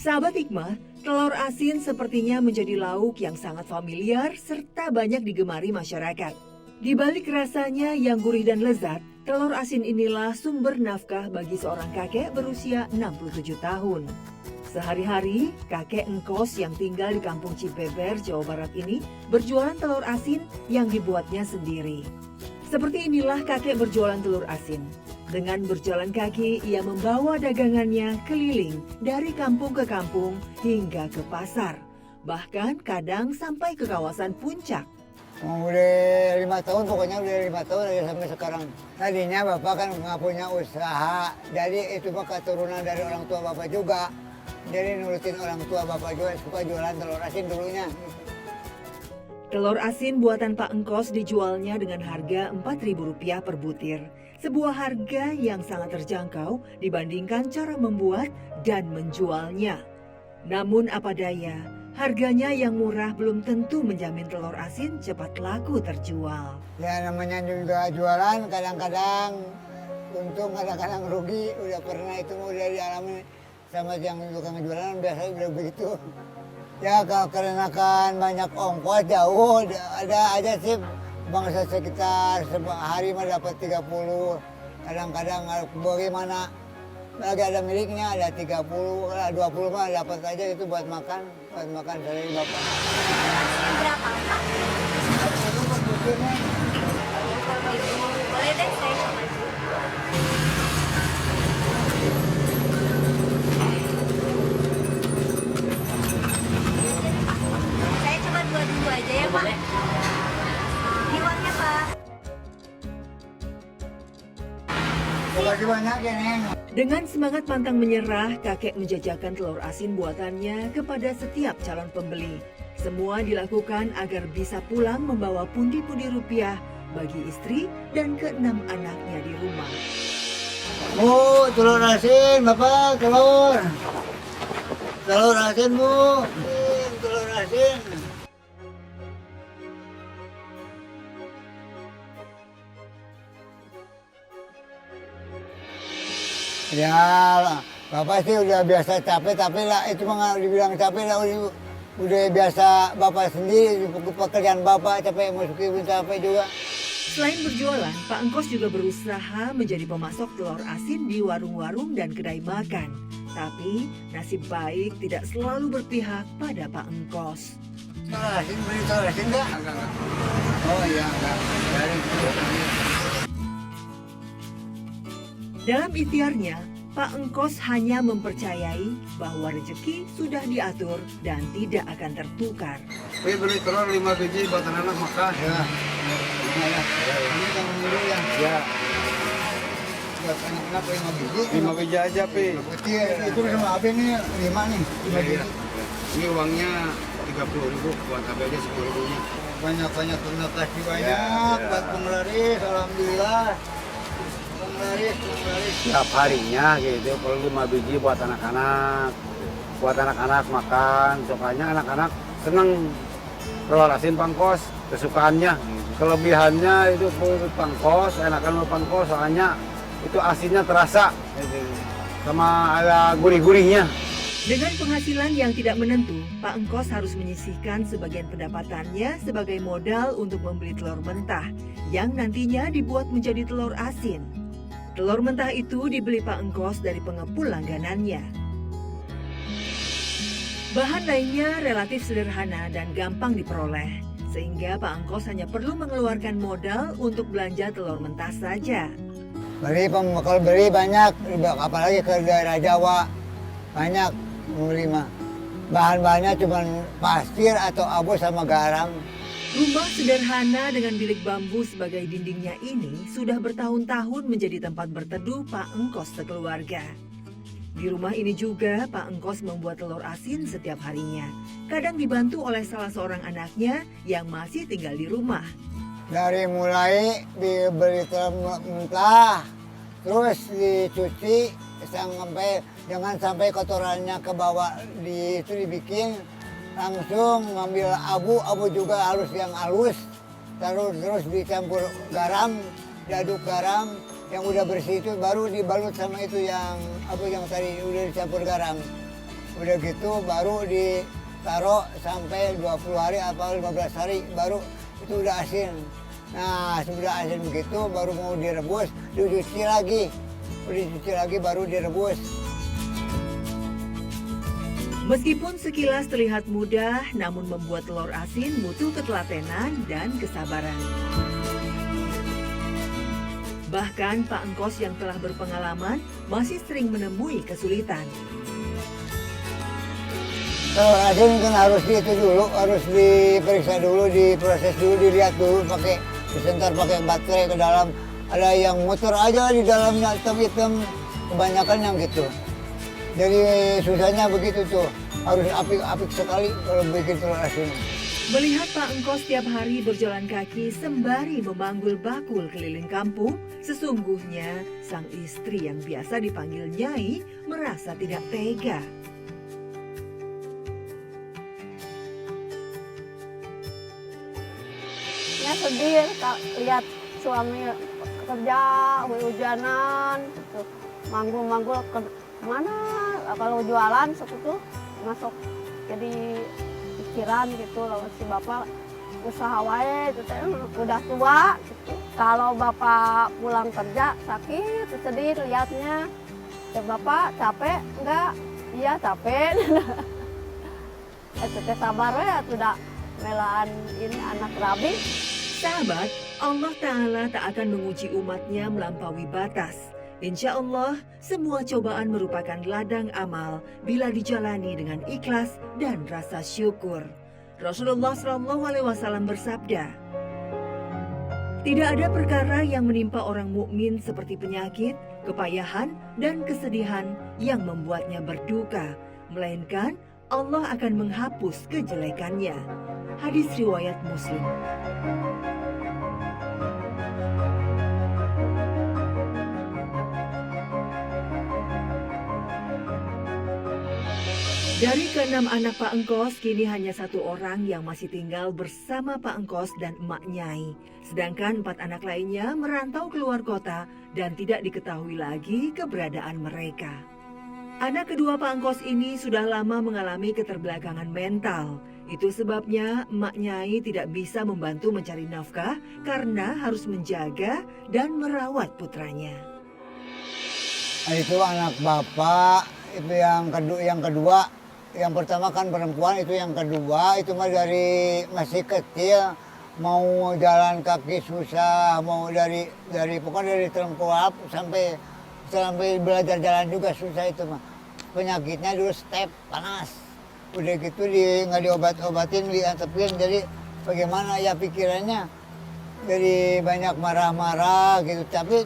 Sahabat Hikmah, telur asin sepertinya menjadi lauk yang sangat familiar serta banyak digemari masyarakat. Di balik rasanya yang gurih dan lezat, telur asin inilah sumber nafkah bagi seorang kakek berusia 67 tahun. Sehari-hari, kakek Engkos yang tinggal di kampung Cibeber, Jawa Barat ini berjualan telur asin yang dibuatnya sendiri. Seperti inilah kakek berjualan telur asin. Dengan berjalan kaki, ia membawa dagangannya keliling dari kampung ke kampung hingga ke pasar. Bahkan kadang sampai ke kawasan puncak. Udah 5 tahun, pokoknya udah 5 tahun aja sampai sekarang. Tadinya Bapak kan nggak punya usaha, jadi itu mah keturunan dari orang tua Bapak juga. Jadi nurutin orang tua Bapak juga, suka jualan telur asin dulunya. Telur asin buatan Pak Engkos dijualnya dengan harga Rp4.000 per butir. Sebuah harga yang sangat terjangkau dibandingkan cara membuat dan menjualnya. Namun apa daya, harganya yang murah belum tentu menjamin telur asin cepat laku terjual. Ya namanya juga jualan, kadang-kadang untung, kadang-kadang rugi. Udah pernah itu udah dialami sama yang tukang jualan, biasa udah begitu. Ya karena kan banyak ongkos jauh, ada aja sih bangsa sekitar hari mah dapat 30. Kadang-kadang bagaimana lagi ada miliknya ada 30, 20 mah dapat aja itu buat makan dari Bapak. Berapa, Pak? Satu per butirnya. Boleh deh, saya coba. Saya coba dua-dua aja ya, Pak. Ini uangnya, Pak. Terima kasih banyak ya, Neng. Dengan semangat pantang menyerah, kakek menjajakan telur asin buatannya kepada setiap calon pembeli. Semua dilakukan agar bisa pulang membawa pundi-pundi rupiah bagi istri dan ke-6 anaknya di rumah. Bu, telur asin, Bapak, telur. Telur asin, Bu. Telur asin. Ya, Bapak sih udah biasa capek, tapi lah itu mah dibilang capek lah udah biasa Bapak sendiri, pekerjaan Bapak capek, meskipun capek juga. Selain berjualan, Pak Engkos juga berusaha menjadi pemasok telur asin di warung-warung dan kedai makan. Tapi nasib baik tidak selalu berpihak pada Pak Engkos. Telur asin, beli telur asin enggak? Enggak. Oh iya, enggak. Dari Dalam ikhtiarnya, Pak Engkos hanya mempercayai bahwa rezeki sudah diatur dan tidak akan tertukar. Wih, beli telur 5 biji buat anak makan. Ya. Ini kamu dulu ya. Ya, Buat anak-anak 5 biji. 5 biji aja, Pi. Putih, itu sama Abi nih 5 nih. 5 biji. Ini uangnya 30.000, buat Abi aja 10.000-nya. Banyak-banyak terima kasih banyak Ya. buat penglaris, alhamdulillah. Penglaris. Setiap harinya gitu, perlu 5 biji buat anak-anak. Buat anak-anak makan, soalnya anak-anak seneng telur asin pangkos, kesukaannya. Kelebihannya itu pangkos, enakan pangkos, soalnya itu asinnya terasa, sama ada gurih-gurihnya. Dengan penghasilan yang tidak menentu, Pak Engkos harus menyisihkan sebagian pendapatannya sebagai modal untuk membeli telur mentah yang nantinya dibuat menjadi telur asin. Telur mentah itu dibeli Pak Engkos dari pengepul langganannya. Bahan lainnya relatif sederhana dan gampang diperoleh, sehingga Pak Engkos hanya perlu mengeluarkan modal untuk belanja telur mentah saja. Kalau beli banyak, apalagi ke daerah Jawa, banyak beli mah. Bahan-bahannya cuma pasir atau abu sama garam. Rumah sederhana dengan bilik bambu sebagai dindingnya ini sudah bertahun-tahun menjadi tempat berteduh Pak Engkos sekeluarga. Di rumah ini juga Pak Engkos membuat telur asin setiap harinya. Kadang dibantu oleh salah seorang anaknya yang masih tinggal di rumah. Dari mulai dibeli telur mentah, terus dicuci, jangan sampai kotorannya ke bawah, itu dibikin. Langsung ngambil abu juga harus yang halus, terus dicampur garam, diaduk garam, yang udah bersih itu baru dibalut sama itu yang tadi udah dicampur garam. Udah gitu baru ditaruh sampai 20 hari atau 15 hari baru itu udah asin. Nah, sudah asin begitu baru mau direbus, dicuci lagi. Udah dicuci lagi baru direbus. Meskipun sekilas terlihat mudah, namun membuat telur asin butuh ketelatenan dan kesabaran. Bahkan Pak Engkos yang telah berpengalaman masih sering menemui kesulitan. Telur asin kan harus harus diperiksa dulu, diproses dulu, dilihat dulu pakai disentar pakai baterai ke dalam. Ada yang muter aja di dalamnya hitam-hitam, kebanyakan yang gitu. Jadi susahnya begitu tuh, harus apik sekali kalau bikin telur asin. Melihat Pak Engkos setiap hari berjalan kaki sembari memanggul bakul keliling kampung, sesungguhnya sang istri yang biasa dipanggil Nyai merasa tidak tega. Ya sedih lihat suami kerja hujanan, gitu. Manggul-manggul ke mana kalau jualan seperti masuk jadi pikiran gitu loh si bapak usaha wae gitu, udah tua gitu. Kalau bapak pulang kerja sakit sedih lihatnya. Ya bapak capek enggak? Iya capek. Itu sabar ya sudah melaan ini anak rabi. Sahabat, Allah Ta'ala tak akan menguji umatnya melampaui batas. Insya Allah, semua cobaan merupakan ladang amal bila dijalani dengan ikhlas dan rasa syukur. Rasulullah SAW bersabda, tidak ada perkara yang menimpa orang mukmin seperti penyakit, kepayahan, dan kesedihan yang membuatnya berduka, melainkan Allah akan menghapus kejelekannya. Hadis riwayat Muslim. Dari ke-6 anak Pak Engkos, kini hanya 1 orang yang masih tinggal bersama Pak Engkos dan Emak Nyai. Sedangkan 4 anak lainnya merantau keluar kota dan tidak diketahui lagi keberadaan mereka. Anak kedua Pak Engkos ini sudah lama mengalami keterbelakangan mental. Itu sebabnya Emak Nyai tidak bisa membantu mencari nafkah karena harus menjaga dan merawat putranya. Itu anak bapak, itu yang kedua. Yang pertama kan perempuan, itu yang kedua, itu mah dari masih kecil, mau jalan kaki susah, mau pokoknya dari Tengkulap sampai belajar jalan juga susah itu mah. Penyakitnya dulu step panas, udah gitu nggak diobat-obatin, diantepin, jadi bagaimana ya pikirannya, jadi banyak marah-marah gitu. Tapi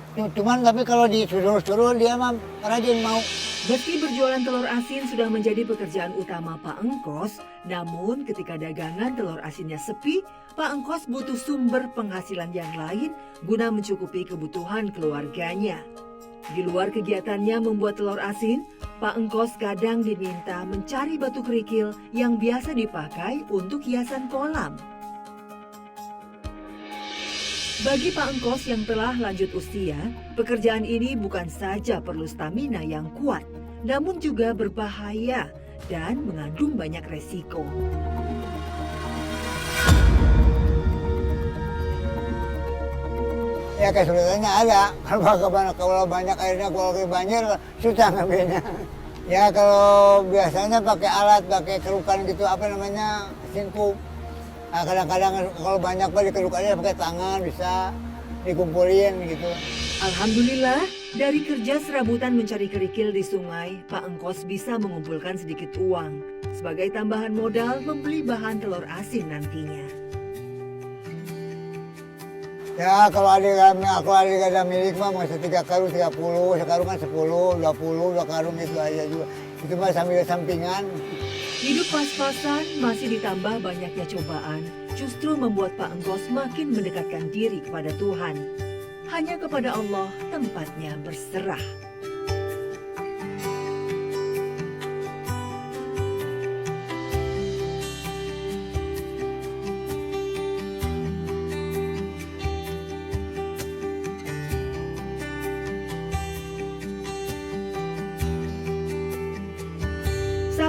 kalau disuruh-suruh dia mah rajin mau. Meski berjualan telur asin sudah menjadi pekerjaan utama Pak Engkos, namun ketika dagangan telur asinnya sepi, Pak Engkos butuh sumber penghasilan yang lain guna mencukupi kebutuhan keluarganya. Di luar kegiatannya membuat telur asin, Pak Engkos kadang diminta mencari batu kerikil yang biasa dipakai untuk hiasan kolam. Bagi Pak Engkos yang telah lanjut usia, pekerjaan ini bukan saja perlu stamina yang kuat, namun juga berbahaya dan mengandung banyak resiko. Ya kesulitannya ada, kalau banyak airnya, kalau banjir susah ngambilnya. Ya kalau biasanya pakai alat, pakai kerukan gitu, singkup. Nah, kadang-kadang kalau banyak dikerukannya pakai tangan bisa dikumpulin gitu. Alhamdulillah, dari kerja serabutan mencari kerikil di sungai, Pak Engkos bisa mengumpulkan sedikit uang sebagai tambahan modal membeli bahan telur asin nantinya. Ya kalau ada milik mah masih 3 karung 30, sekarung kan 10, 20, 2 karung itu aja juga. Itu mah sambil sampingan. Hidup pas-pasan masih ditambah banyaknya cobaan, justru membuat Pak Engkos makin mendekatkan diri kepada Tuhan. Hanya kepada Allah tempatnya berserah.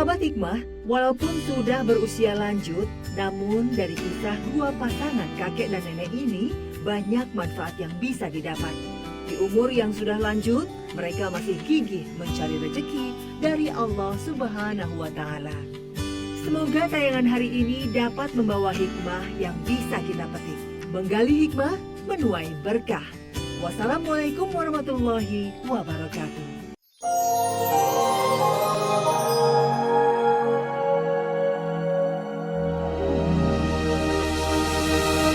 Sahabat hikmah, walaupun sudah berusia lanjut, namun dari kisah dua pasangan kakek dan nenek ini banyak manfaat yang bisa didapat. Di umur yang sudah lanjut, mereka masih gigih mencari rezeki dari Allah Subhanahu wa Ta'ala. Semoga tayangan hari ini dapat membawa hikmah yang bisa kita petik. Menggali hikmah, menuai berkah. Wassalamualaikum warahmatullahi wabarakatuh.